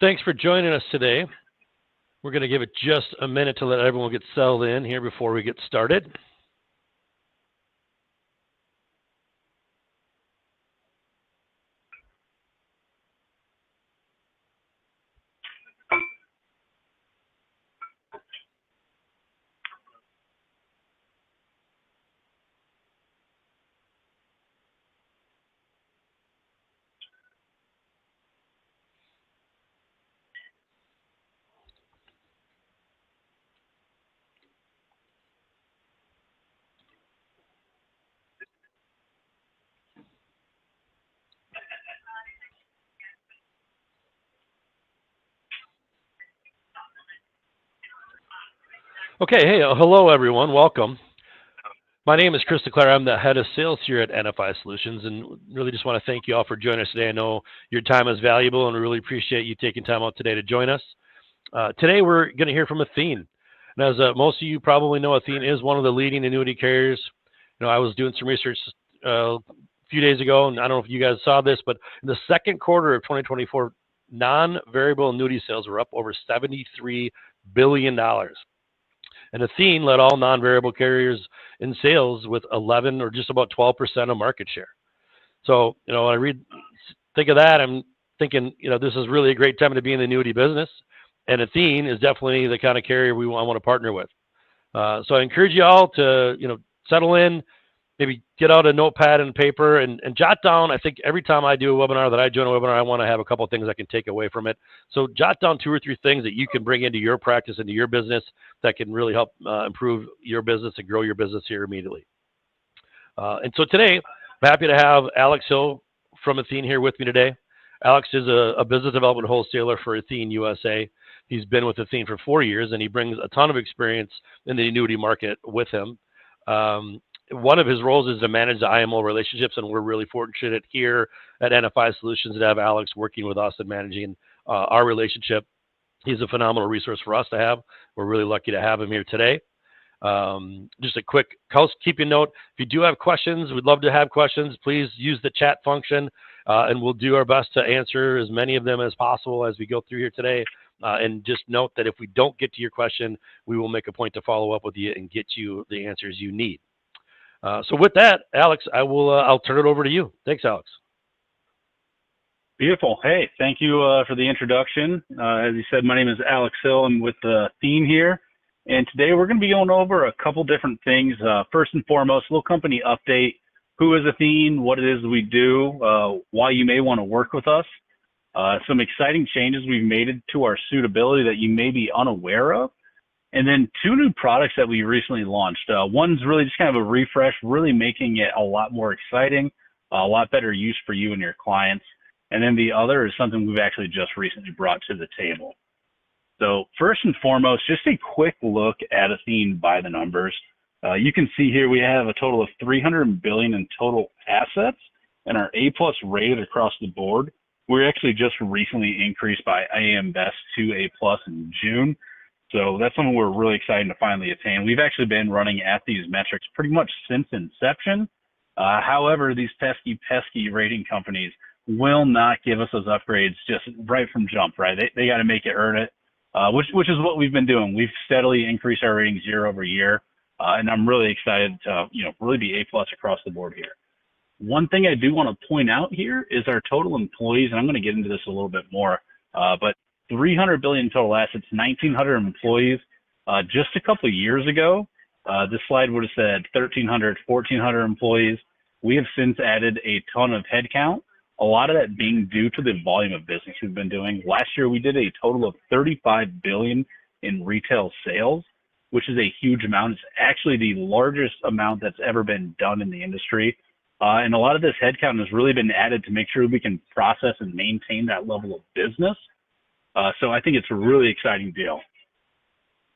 Thanks for joining us today. We're going to give it just a minute to let everyone get settled in here before we get started. Okay, hey, hello everyone, welcome. My name is Chris DeClaire. I'm the head of sales here at NFI Solutions, and really just want to thank you all for joining us today. I know your time is valuable, and we really appreciate you taking time out today to join us. Today we're going to hear from Athene. And as most of you probably know, Athene is one of the leading annuity carriers. You know, I was doing some research a few days ago, and I don't know if you guys saw this, but in the second quarter of 2024, non-variable annuity sales were up over $73 billion. And Athene led all non-variable carriers in sales with 11 or just about 12% of market share. So, you know, when I think of that, I'm thinking, you know, this is really a great time to be in the annuity business. And Athene is definitely the kind of carrier I want to partner with. So I encourage you all to, you know, settle in, maybe get out a notepad and paper and jot down. I think every time I do a webinar, that I join a webinar, I want to have a couple of things I can take away from it. So jot down 2 or 3 things that you can bring into your practice, into your business, that can really help improve your business and grow your business here immediately. And so today, I'm happy to have Alex Hill from Athene here with me today. Alex is a business development wholesaler for Athene USA. He's been with Athene for 4 years, and he brings a ton of experience in the annuity market with him. One of his roles is to manage the IMO relationships, and we're really fortunate here at NFI Solutions to have Alex working with us and managing our relationship. He's a phenomenal resource for us to have. We're really lucky to have him here today. Just a quick housekeeping note. If you do have questions, we'd love to have questions. Please use the chat function, and we'll do our best to answer as many of them as possible as we go through here today. And just note that if we don't get to your question, we will make a point to follow up with you and get you the answers you need. So with that, Alex, I'll turn it over to you. Thanks, Alex. Beautiful. Hey, thank you for the introduction. As you said, my name is Alex Hill. I'm with Athene here. And today we're going to be going over a couple different things. First and foremost, a little company update. Who is Athene? What it is we do? Why you may want to work with us. Some exciting changes we've made to our suitability that you may be unaware of. And then 2 new products that we recently launched. One's really just kind of a refresh, really making it a lot more exciting, a lot better use for you and your clients. And then the other is something we've actually just recently brought to the table. So first and foremost, just a quick look at Athene by the numbers. You can see here we have a total of $300 billion in total assets and our A+ rated across the board. We're actually just recently increased by AM Best to A+ in June. So that's something we're really excited to finally attain. We've actually been running at these metrics pretty much since inception. However, these pesky rating companies will not give us those upgrades just right from jump, right? They got to make it earn it, which is what we've been doing. We've steadily increased our ratings year over year, and I'm really excited to really be A+ across the board here. One thing I do want to point out here is our total employees, and I'm going to get into this a little bit more, but 300 billion total assets, 1,900 employees. Just a couple of years ago, this slide would have said 1,300, 1,400 employees. We have since added a ton of headcount, a lot of that being due to the volume of business we've been doing. Last year, we did a total of 35 billion in retail sales, which is a huge amount. It's actually the largest amount that's ever been done in the industry. And a lot of this headcount has really been added to make sure we can process and maintain that level of business. So I think it's a really exciting deal.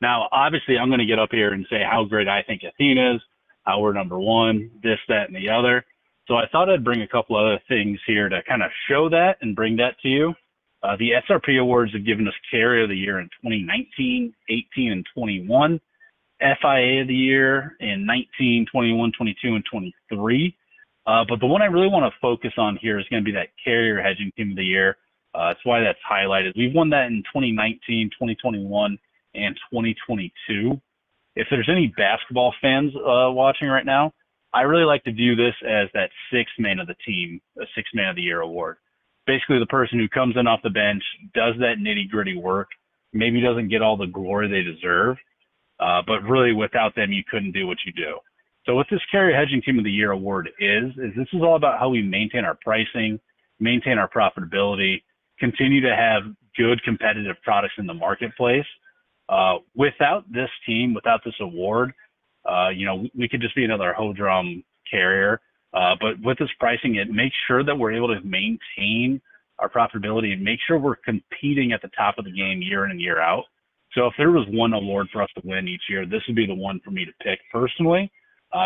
Now, obviously, I'm going to get up here and say how great I think Athene is, how we're number one, this, that, and the other. So I thought I'd bring a couple other things here to kind of show that and bring that to you. The SRP Awards have given us Carrier of the Year in 2019, 18, and 21. FIA of the Year in 19, 21, 22, and 23. But the one I really want to focus on here is going to be that Carrier Hedging Team of the Year. That's why that's highlighted. We've won that in 2019, 2021, and 2022. If there's any basketball fans watching right now, I really like to view this as that sixth man of the team, a sixth man of the year award. Basically, the person who comes in off the bench, does that nitty-gritty work, maybe doesn't get all the glory they deserve, but really without them, you couldn't do what you do. So what this Carrier Hedging Team of the Year award is this is all about how we maintain our pricing, maintain our profitability, continue to have good competitive products in the marketplace. Without this team, without this award, we could just be another Hodrum carrier. But with this pricing, it makes sure that we're able to maintain our profitability and make sure we're competing at the top of the game year in and year out. So if there was one award for us to win each year, this would be the one for me to pick personally,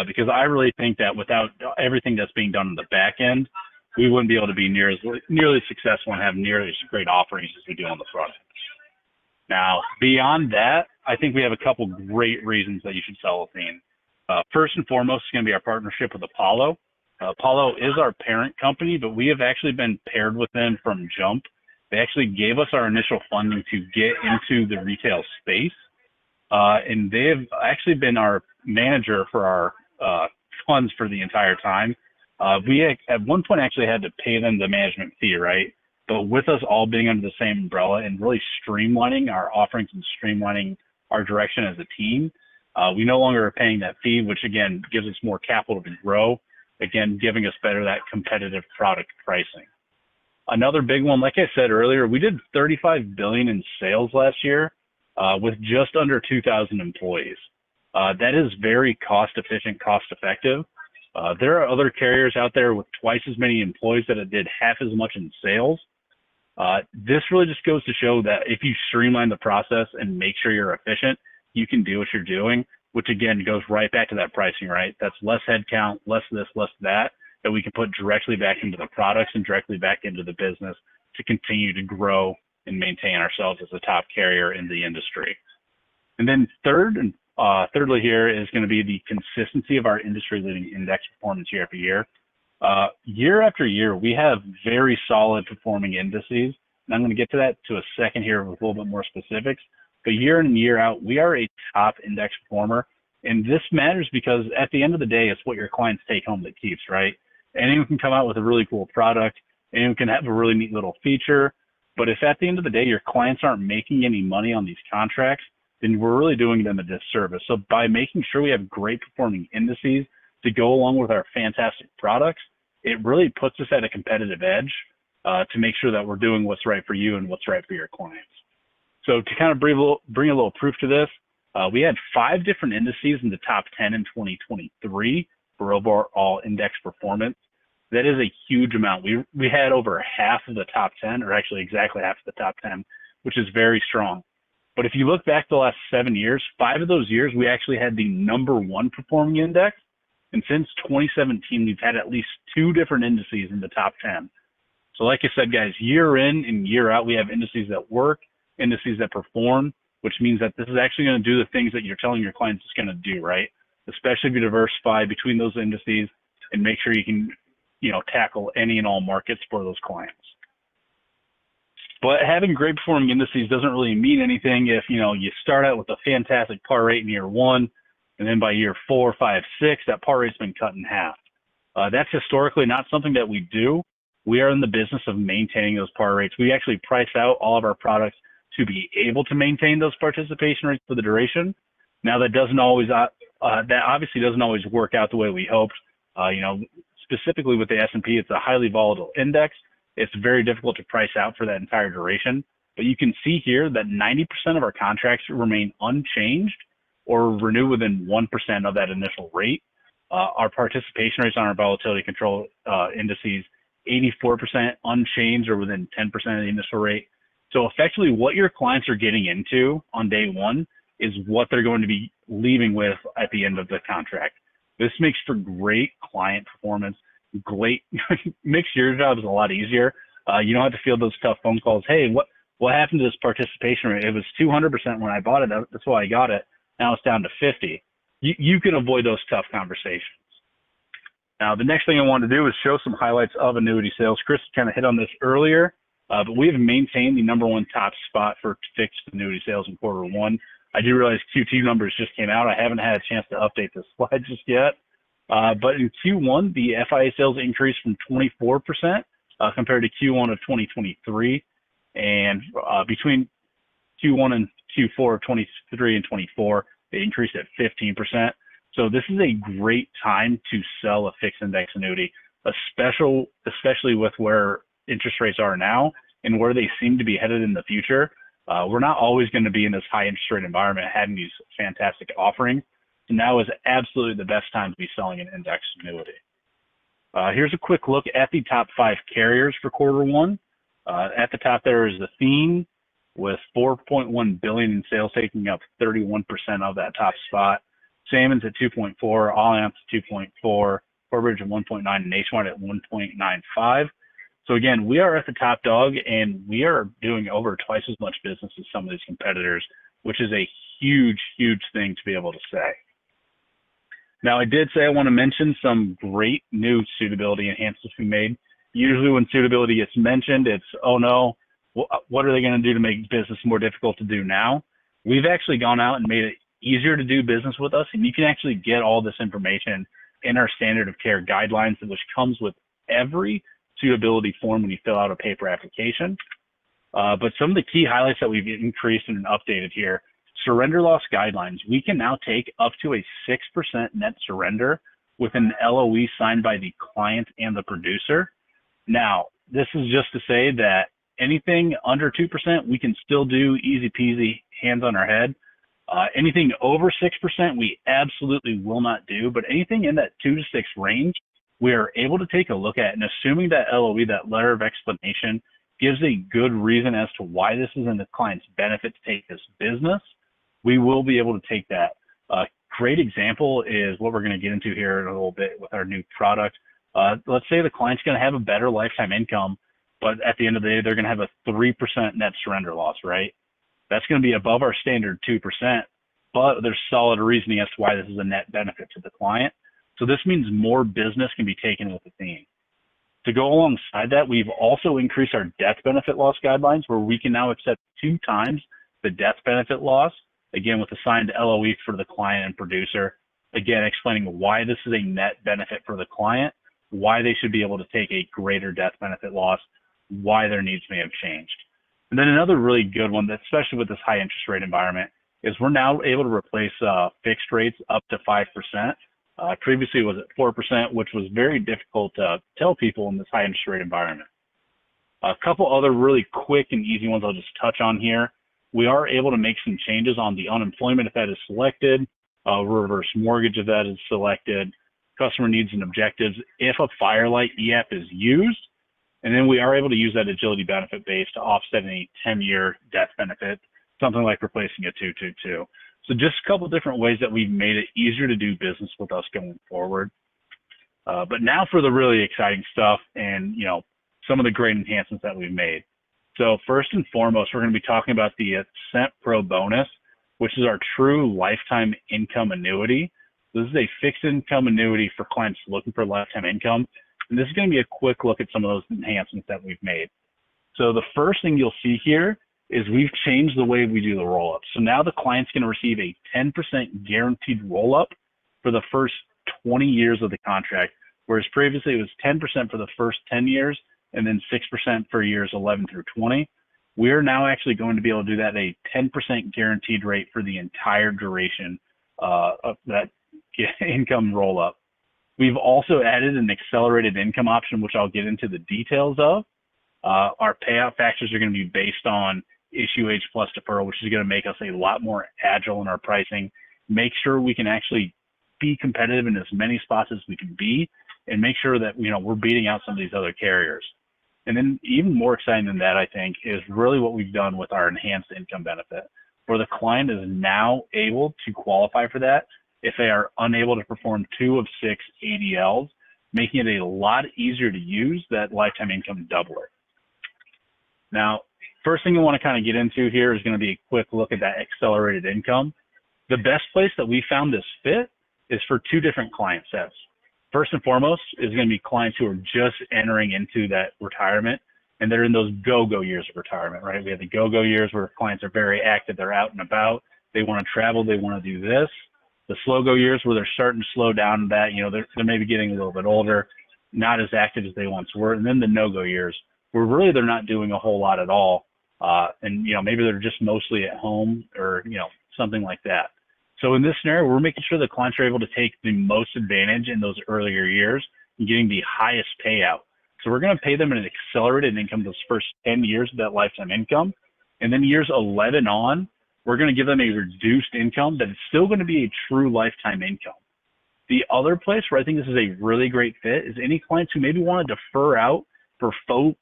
because I really think that without everything that's being done on the back end, we wouldn't be able to be nearly successful and have nearly as great offerings as we do on the front end. Now, beyond that, I think we have a couple great reasons that you should sell Athene. First and foremost, it's going to be our partnership with Apollo. Apollo is our parent company, but we have actually been paired with them from jump. They actually gave us our initial funding to get into the retail space, and they have actually been our manager for our funds for the entire time. We at one point actually had to pay them the management fee, right? But with us all being under the same umbrella and really streamlining our offerings and streamlining our direction as a team, we no longer are paying that fee, which again gives us more capital to grow, again giving us better that competitive product pricing. Another big one, like I said earlier, we did $35 billion in sales last year with just under 2,000 employees. That is very cost efficient, cost effective. There are other carriers out there with twice as many employees that did half as much in sales. This really just goes to show that if you streamline the process and make sure you're efficient, you can do what you're doing, which again goes right back to that pricing, right? That's less headcount, less this, less that we can put directly back into the products and directly back into the business to continue to grow and maintain ourselves as a top carrier in the industry. And then thirdly here is going to be the consistency of our industry-leading index performance year after year. Year after year, we have very solid performing indices, and I'm going to get to that to a second here with a little bit more specifics. But year in and year out, we are a top index performer, and this matters because at the end of the day, it's what your clients take home that keeps, right? Anyone can come out with a really cool product, anyone can have a really neat little feature, but if at the end of the day your clients aren't making any money on these contracts, then we're really doing them a disservice. So by making sure we have great performing indices to go along with our fantastic products, it really puts us at a competitive edge to make sure that we're doing what's right for you and what's right for your clients. So to kind of bring a little proof to this, we had 5 different indices in the top 10 in 2023 for overall index performance. That is a huge amount. We had over half of the top 10, or actually exactly half of the top 10, which is very strong. But if you look back the last 7 years, 5 of those years, we actually had the #1 performing index. And since 2017, we've had at least 2 different indices in the top 10. So like I said, guys, year in and year out, we have indices that work, indices that perform, which means that this is actually going to do the things that you're telling your clients it's going to do, right? Especially if you diversify between those indices and make sure you can, tackle any and all markets for those clients. But having great performing indices doesn't really mean anything if, you start out with a fantastic par rate in year 1, and then by year 4, 5, 6, that par rate's been cut in half. That's historically not something that we do. We are in the business of maintaining those par rates. We actually price out all of our products to be able to maintain those participation rates for the duration. Now that obviously doesn't always work out the way we hoped. Specifically with the S&P, it's a highly volatile index. It's very difficult to price out for that entire duration. But you can see here that 90% of our contracts remain unchanged or renew within 1% of that initial rate. Our participation rates on our volatility control indices, 84% unchanged or within 10% of the initial rate. So effectively what your clients are getting into on day 1 is what they're going to be leaving with at the end of the contract. This makes for great client performance. Makes your jobs a lot easier. You don't have to field those tough phone calls. Hey, what happened to this participation rate? It was 200% when I bought it. That's why I got it. Now it's down to 50. You can avoid those tough conversations. Now, the next thing I want to do is show some highlights of annuity sales. Chris kind of hit on this earlier. But we have maintained the #1 top spot for fixed annuity sales in Q1. I do realize Q2 numbers just came out. I haven't had a chance to update this slide just yet. But in Q1, the FIA sales increased from 24% compared to Q1 of 2023. And between Q1 and Q4 of 23 and 24, they increased at 15%. So this is a great time to sell a fixed index annuity, especially with where interest rates are now and where they seem to be headed in the future. We're not always going to be in this high interest rate environment having these fantastic offerings. So now is absolutely the best time to be selling an index annuity. Here's a quick look at the top 5 carriers for Q1. At the top there is Athene with $4.1 billion in sales, taking up 31% of that top spot. Salmon's at 2.4, Allianz at 2.4, Corbridge at 1.9, and Nationwide at 1.95. So again, we are at the top dog, and we are doing over twice as much business as some of these competitors, which is a huge, huge thing to be able to say. Now, I did say I want to mention some great new suitability enhancements we made. Usually when suitability gets mentioned, it's, oh no, what are they going to do to make business more difficult to do now? We've actually gone out and made it easier to do business with us, and you can actually get all this information in our standard of care guidelines, which comes with every suitability form when you fill out a paper application. But some of the key highlights that we've increased and updated here: surrender loss guidelines. We can now take up to a 6% net surrender with an LOE signed by the client and the producer. Now, this is just to say that anything under 2%, we can still do easy peasy, hands on our head. Anything over 6%, we absolutely will not do, but anything in that 2 to 6 range, we are able to take a look at, and assuming that LOE, that letter of explanation, gives a good reason as to why this is in the client's benefit to take this business, we will be able to take that. A great example is what we're going to get into here in a little bit with our new product. Let's say the client's going to have a better lifetime income, but at the end of the day, they're going to have a 3% net surrender loss, right? That's going to be above our standard 2%, but there's solid reasoning as to why this is a net benefit to the client. So this means more business can be taken with Athene. To go alongside that, we've also increased our death benefit loss guidelines, where we can now accept 2 times the death benefit loss, again with assigned LOE for the client and producer, again explaining why this is a net benefit for the client, why they should be able to take a greater death benefit loss, why their needs may have changed. And then another really good one, that especially with this high interest rate environment, is we're now able to replace fixed rates up to 5%. Previously it was at 4%, which was very difficult to tell people in this high interest rate environment. A couple other really quick and easy ones I'll just touch on here. We are able to make some changes on the unemployment if that is selected, reverse mortgage if that is selected, customer needs and objectives if a Firelight EAP is used, and then we are able to use that agility benefit base to offset any 10-year death benefit, something like replacing a 222. So just a couple different ways that we've made it easier to do business with us going forward. But now for the really exciting stuff and, some of the great enhancements that we've made. So first and foremost, we're going to be talking about the Ascent Pro bonus, which is our true lifetime income annuity. This is a fixed income annuity for clients looking for lifetime income. And this is going to be a quick look at some of those enhancements that we've made. So the first thing you'll see here is we've changed the way we do the roll-up. So now the client's going to receive a 10% guaranteed roll-up for the first 20 years of the contract, whereas previously it was 10% for the first 10 years and then 6% for years 11 through 20. We're now actually going to be able to do that at a 10% guaranteed rate for the entire duration of that income roll-up. We've also added an accelerated income option, which I'll get into the details of. Our payout factors are going to be based on issue age plus deferral, which is going to make us a lot more agile in our pricing, make sure we can actually be competitive in as many spots as we can be, and make sure that we're beating out some of these other carriers. And then even more exciting than that, I think, is really what we've done with our enhanced income benefit, where the client is now able to qualify for that if they are unable to perform 2 of 6 ADLs, making it a lot easier to use that lifetime income doubler. Now, first thing I want to kind of get into here is going to be a quick look at that accelerated income. The best place that we found this fit is for 2 different client sets. First and foremost is going to be clients who are just entering into that retirement, and they're in those go-go years of retirement, right? We have the go-go years where clients are very active, they're out and about, they want to travel, they want to do this. The slow-go years where they're starting to slow down that, they're maybe getting a little bit older, not as active as they once were. And then the no-go years where really they're not doing a whole lot at all. And maybe they're just mostly at home or, something like that. So in this scenario, we're making sure the clients are able to take the most advantage in those earlier years and getting the highest payout. So we're going to pay them an accelerated income those first 10 years of that lifetime income. And then years 11 on, we're going to give them a reduced income that is still going to be a true lifetime income. The other place where I think this is a really great fit is any clients who maybe want to defer out for full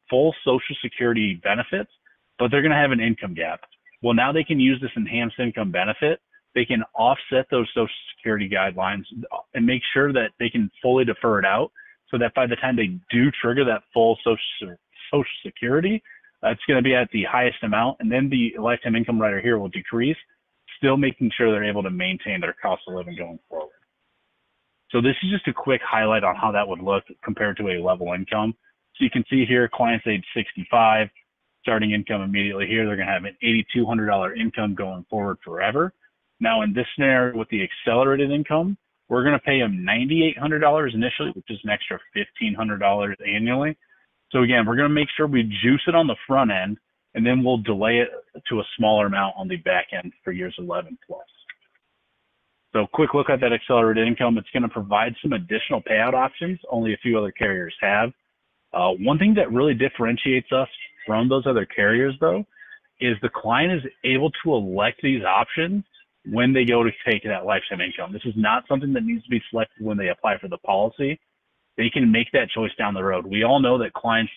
Social Security benefits, but they're going to have an income gap. Well, now they can use this enhanced income benefit. They can offset those Social Security guidelines and make sure that they can fully defer it out so that by the time they do trigger that full Social Security, it's going to be at the highest amount. And then the lifetime income rider here will decrease, still making sure they're able to maintain their cost of living going forward. So this is just a quick highlight on how that would look compared to a level income. So you can see here, clients age 65, starting income immediately here, they're going to have an $8,200 income going forward forever. Now in this scenario with the accelerated income, we're going to pay them $9,800 initially, which is an extra $1,500 annually. So again, we're going to make sure we juice it on the front end, and then we'll delay it to a smaller amount on the back end for years 11 plus. So quick look at that accelerated income. It's going to provide some additional payout options only a few other carriers have. One thing that really differentiates us from those other carriers, though, is the client is able to elect these options when they go to take that lifetime income. This is not something that needs to be selected when they apply for the policy. They can make that choice down the road. We all know that clients,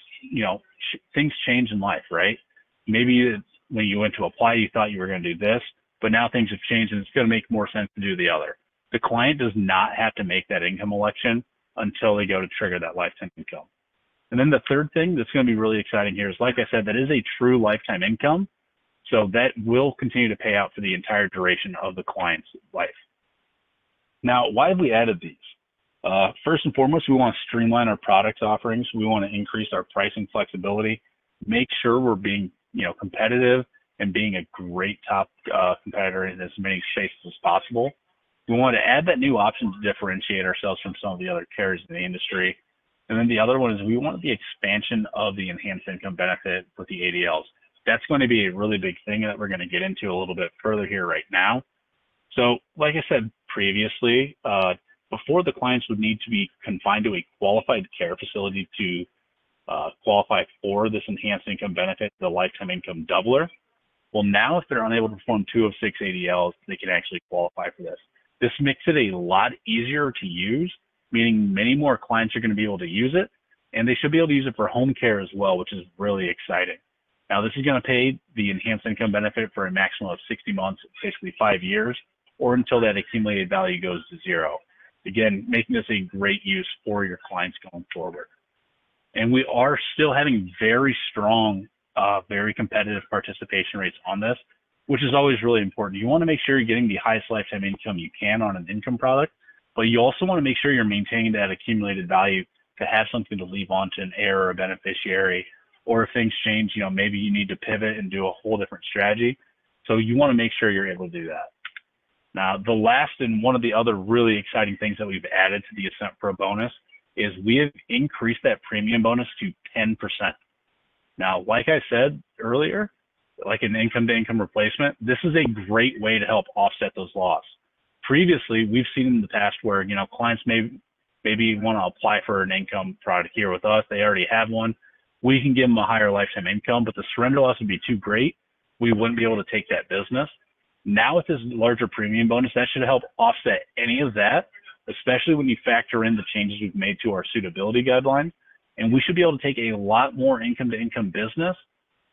things change in life, right? Maybe when you went to apply, you thought you were going to do this, but now things have changed and it's going to make more sense to do the other. The client does not have to make that income election until they go to trigger that lifetime income. And then the third thing that's going to be really exciting here is, like I said, that is a true lifetime income. So that will continue to pay out for the entire duration of the client's life. Now, why have we added these? First and foremost, we want to streamline our product offerings. We want to increase our pricing flexibility, make sure we're being, competitive and being a great top competitor in as many spaces as possible. We want to add that new option to differentiate ourselves from some of the other carriers in the industry. And then the other one is we want the expansion of the enhanced income benefit with the ADLs. That's going to be a really big thing that we're going to get into a little bit further here right now. So like I said previously, before the clients would need to be confined to a qualified care facility to qualify for this enhanced income benefit, the lifetime income doubler. Well, now if they're unable to perform 2 of 6 ADLs, they can actually qualify for this. This makes it a lot easier to use, meaning many more clients are going to be able to use it, and they should be able to use it for home care as well, which is really exciting. Now, this is going to pay the enhanced income benefit for a maximum of 60 months, basically 5 years, or until that accumulated value goes to 0. Again, making this a great use for your clients going forward. And we are still having very strong, very competitive participation rates on this, which is always really important. You want to make sure you're getting the highest lifetime income you can on an income product, but you also want to make sure you're maintaining that accumulated value to have something to leave on to an heir or a beneficiary, or if things change, maybe you need to pivot and do a whole different strategy. So you want to make sure you're able to do that. Now, the last and one of the other really exciting things that we've added to the Ascent Pro bonus is we have increased that premium bonus to 10%. Now, like I said earlier, like an income-to-income replacement, this is a great way to help offset those losses. Previously, we've seen in the past where, clients maybe want to apply for an income product here with us. They already have one. We can give them a higher lifetime income, but the surrender loss would be too great. We wouldn't be able to take that business. Now with this larger premium bonus, that should help offset any of that, especially when you factor in the changes we've made to our suitability guidelines. And we should be able to take a lot more income-to-income business,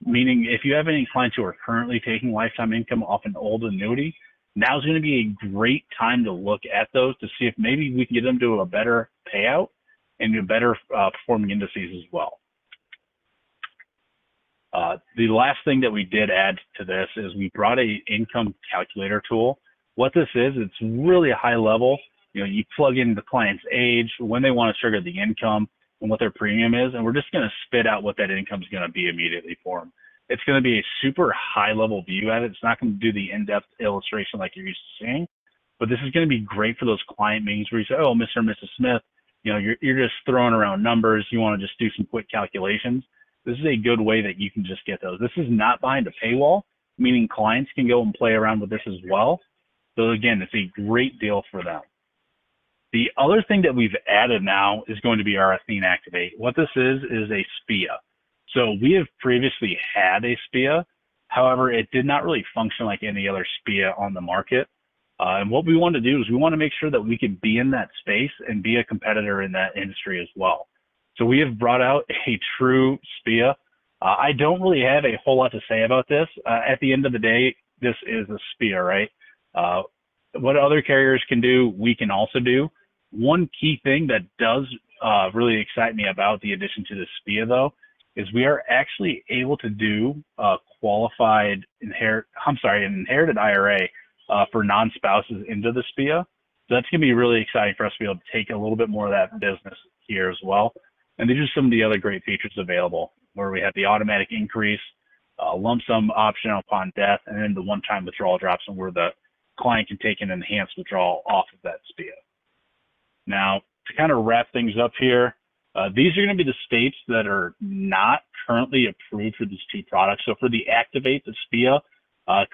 meaning if you have any clients who are currently taking lifetime income off an old annuity, now is going to be a great time to look at those to see if maybe we can get them to a better payout and to better performing indices as well. The last thing that we did add to this is we brought a income calculator tool. What this is, it's really a high level. You plug in the client's age, when they want to trigger the income, and what their premium is, and we're just going to spit out what that income is going to be immediately for them. It's going to be a super high-level view at it. It's not going to do the in-depth illustration like you're used to seeing, but this is going to be great for those client meetings where you say, oh, Mr. and Mrs. Smith, you're just throwing around numbers. You want to just do some quick calculations. This is a good way that you can just get those. This is not behind a paywall, meaning clients can go and play around with this as well. So again, it's a great deal for them. The other thing that we've added now is going to be our Athene Activate. What this is a SPIA. So we have previously had a SPIA. However, it did not really function like any other SPIA on the market. And what we want to do is we want to make sure that we could be in that space and be a competitor in that industry as well. So we have brought out a true SPIA. I don't really have a whole lot to say about this. At the end of the day, this is a SPIA, right? What other carriers can do, we can also do. One key thing that does really excite me about the addition to the SPIA, though, is we are actually able to do an inherited IRA for non-spouses into the SPIA. So that's going to be really exciting for us to be able to take a little bit more of that business here as well. And these are some of the other great features available, where we have the automatic increase, lump sum option upon death, and then the one-time withdrawal drops, and where the client can take an enhanced withdrawal off of that SPIA. Now, to kind of wrap things up here, these are going to be the states that are not currently approved for these two products. So for the Activate, the SPIA,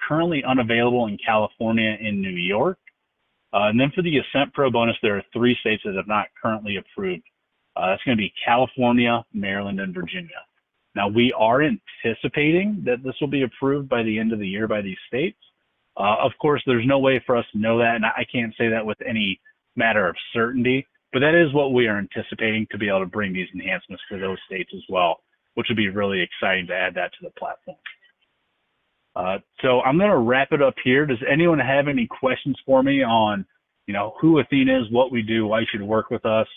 currently unavailable in California and New York. And then for the Ascent Pro bonus, there are 3 states that have not currently approved. That's going to be California, Maryland, and Virginia. Now, we are anticipating that this will be approved by the end of the year by these states. Of course, there's no way for us to know that, and I can't say that with any matter of certainty, but that is what we are anticipating, to be able to bring these enhancements to those states as well, which would be really exciting to add that to the platform. So I'm going to wrap it up here. Does anyone have any questions for me on, who Athene is, what we do, why you should work with us?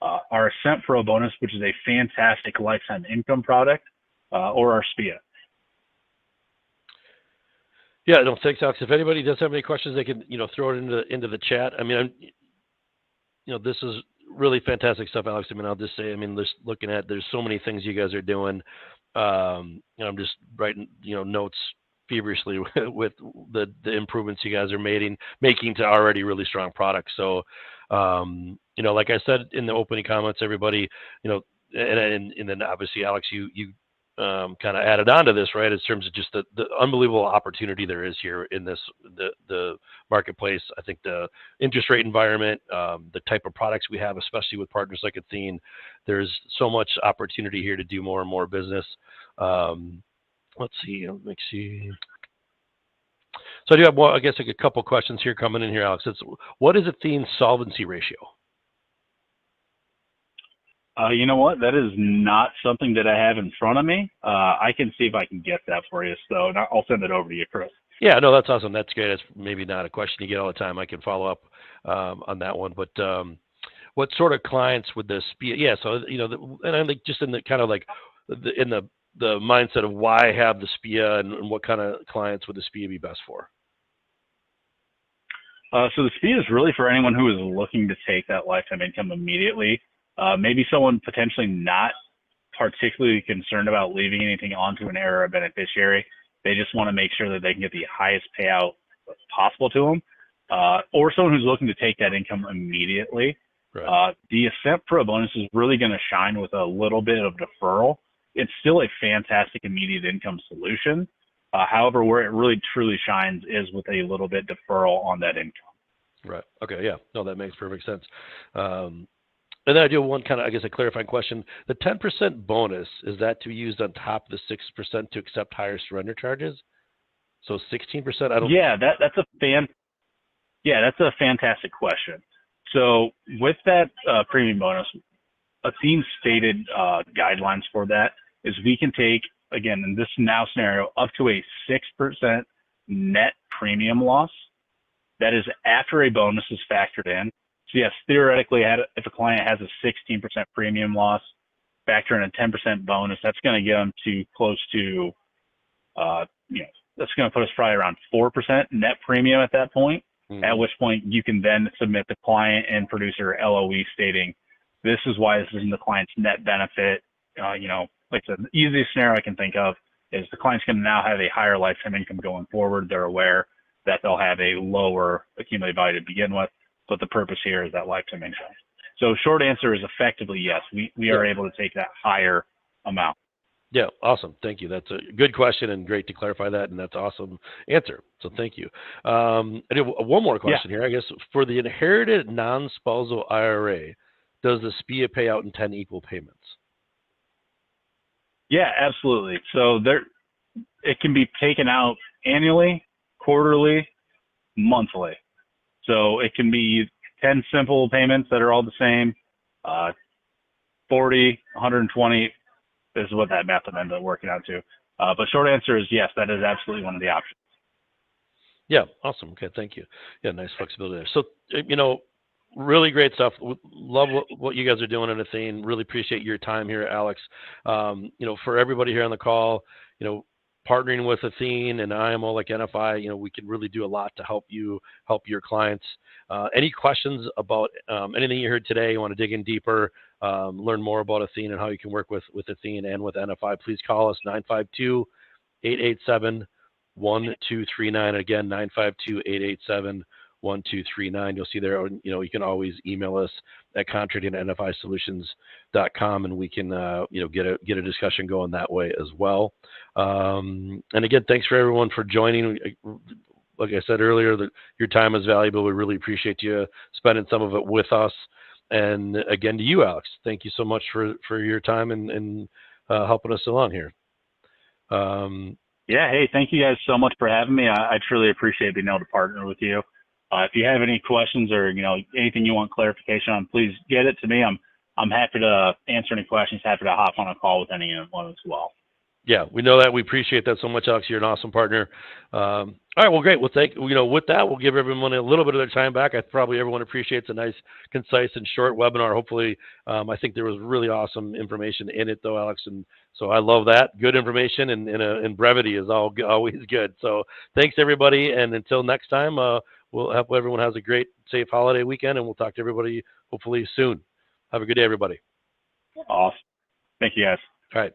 Our Ascent Pro bonus, which is a fantastic lifetime income product, or our SPIA. Yeah, no, thanks, Alex. If anybody does have any questions, they can, throw it into the chat. I mean, this is really fantastic stuff, Alex. I mean, I'll just say, there's so many things you guys are doing. I'm just writing, notes feverishly with the improvements you guys are making to already really strong products. So, like I said in the opening comments, everybody, and then obviously, Alex, you kind of added on to this, right, in terms of just the unbelievable opportunity there is here in the marketplace. I think the interest rate environment, the type of products we have, especially with partners like Athene, there's so much opportunity here to do more and more business. Let's see. So I do have a couple questions here coming in here, Alex. What is Athene's solvency ratio? You know what? That is not something that I have in front of me. I can see if I can get that for you. So I'll send it over to you, Chris. Yeah, no, that's awesome. That's great. That's maybe not a question you get all the time. I can follow up on that one. But what sort of clients would the SPIA? Yeah, so and I think just in the kind of like in the mindset of why have the SPIA and what kind of clients would the SPIA be best for? So the SPIA is really for anyone who is looking to take that lifetime income immediately. Maybe someone potentially not particularly concerned about leaving anything onto an heir or a beneficiary. They just want to make sure that they can get the highest payout possible to them. Or someone who's looking to take that income immediately. Right. The Ascent Pro bonus is really going to shine with a little bit of deferral. It's still a fantastic immediate income solution. However, where it really truly shines is with a little bit deferral on that income. Right. Okay. Yeah. No, that makes perfect sense. And then I do one kind of, a clarifying question. The 10% bonus, is that to be used on top of the 6% to accept higher surrender charges? So 16%? Yeah, that's a fantastic question. So with that premium bonus, Athene's stated guidelines for that is we can take, again, in this now scenario, up to a 6% net premium loss. That is after a bonus is factored in. So yes, theoretically, if a client has a 16% premium loss, factor in a 10% bonus, that's going to get them to close to, that's going to put us probably around 4% net premium at that point, at which point you can then submit the client and producer LOE stating This is why this is in the client's net benefit. Like I said, the easiest scenario I can think of is the client's going to now have a higher lifetime income going forward. They're aware that they'll have a lower accumulated value to begin with, but the purpose here is that lifetime income. So short answer is effectively yes. We are able to take that higher amount. Yeah, awesome. Thank you. That's a good question and great to clarify that, and that's awesome answer. So thank you. I have one more question here. I guess for the inherited non-spousal IRA, does the SPIA pay out in 10 equal payments? Yeah, absolutely. So it can be taken out annually, quarterly, monthly. So it can be 10 simple payments that are all the same, 40, 120. This is what that math would end up working out to. But short answer is yes, that is absolutely one of the options. Yeah, awesome. Okay, thank you. Yeah, nice flexibility there. So, really great stuff. Love what you guys are doing at Athene. Really appreciate your time here, Alex. For everybody here on the call, partnering with Athene and IMO like NFI, we can really do a lot to help your clients. Any questions about anything you heard today, you want to dig in deeper, learn more about Athene and how you can work with Athene and with NFI, please call us 952-887-1239. Again, 952-887-1239. You'll see there, you can always email us at contracting@nfisolutions.com, and we can, get a discussion going that way as well. And again, thanks for everyone for joining. Like I said earlier, your time is valuable. We really appreciate you spending some of it with us. And again, to you, Alex, thank you so much for your time and helping us along here. Yeah, hey, thank you guys so much for having me. I truly appreciate being able to partner with you. If you have any questions or anything you want clarification on, please get it to me. I'm happy to answer any questions. Happy to hop on a call with anyone as well. Yeah, we know that. We appreciate that so much, Alex. You're an awesome partner. All right, well, great. Well, with that, we'll give everyone a little bit of their time back. Probably everyone appreciates a nice, concise, and short webinar. Hopefully, I think there was really awesome information in it, though, Alex. And so I love that. Good information and brevity is always good. So thanks, everybody. And until next time, we'll hope everyone has a great, safe holiday weekend, and we'll talk to everybody hopefully soon. Have a good day, everybody. Awesome. Thank you, guys. All right.